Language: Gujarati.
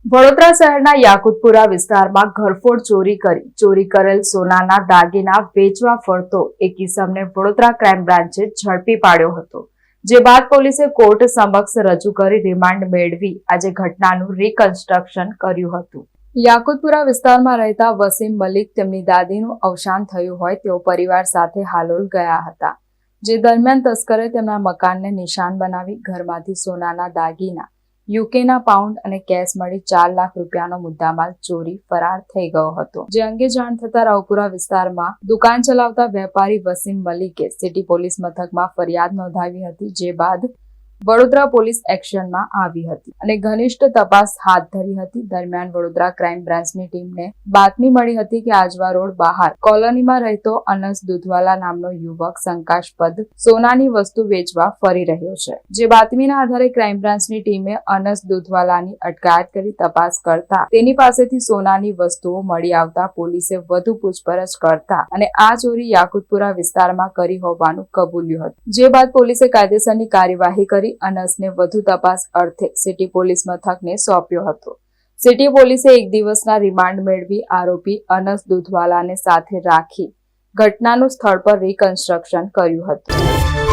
વડોદરા શહેરના યાકુતપુરા વિસ્તારમાં ઘરફોડ ચોરી કરેલ સોનાના દાગીના વેચવા ફરતો એક ઇસમને વડોદરા ક્રાઇમ બ્રાન્ચે ઝડપી પાડ્યો હતો, જે બાદ પોલીસે કોર્ટ સમક્ષ રજૂ કરી રિમાન્ડ મેળવી આજે ઘટનાનું રિકન્સ્ટ્રક્શન કર્યું હતું। યાકુતપુરા વિસ્તારમાં રહેતા વસીમ મલિક તેમની દાદીનું અવસાન થયું હોય તેઓ પરિવાર સાથે હાલોલ ગયા હતા, જે દરમિયાન તસ્કરે તેમના મકાનને નિશાન બનાવી ઘરમાંથી સોનાના દાગીના, યુકેના પાઉન્ડ અને કેશ મળી 4 લાખ રૂપિયાનો મુદ્દામાલ ચોરી ફરાર થઈ ગયો હતો। જે અંગે જાણ થતા રાવપુરા વિસ્તારમાં દુકાન ચલાવતા વેપારી વસીમ મલિકે સિટી પોલીસ મથકમાં ફરિયાદ નોંધાવી હતી, જે બાદ વડોદરા પોલીસ એક્શનમાં આવી હતી અને ઘનિષ્ઠ તપાસ હાથ ધરી હતી। દરમિયાન વડોદરા ક્રાઇમ બ્રાન્ચની ટીમને બાતમી મળી હતી કે આજવા રોડ બહાર કોલોનીમાં રહેતો અનસ દૂધવાલા નામનો યુવક શંકાસ્પદ સોનાની વસ્તુ વેચવા ફરી રહ્યો છે, જે બાતમીના આધારે ક્રાઇમ બ્રાન્ચની ટીમે અનસ દૂધવાલાની અટકાયત કરી તપાસ કરતા તેની પાસેથી સોનાની વસ્તુઓ મળી આવતા પોલીસે વધુ પૂછપરછ કરતા અને આ ચોરી યાકુતપુરા વિસ્તારમાં કરી હોવાનું કબૂલ્યું હતું, જે બાદ પોલીસે કાયદેસરની કાર્યવાહી કરી અનસને વધુ તપાસ અર્થે સિટી પોલીસ મથકને સોંપ્યો હતો। સિટી પોલીસે 1 દિવસના રિમાન્ડ મેળવી આરોપી અનસ દૂધવાલાને સાથે રાખી ઘટનાનું સ્થળ પર રિકન્સ્ટ્રક્શન કર્યું હતું।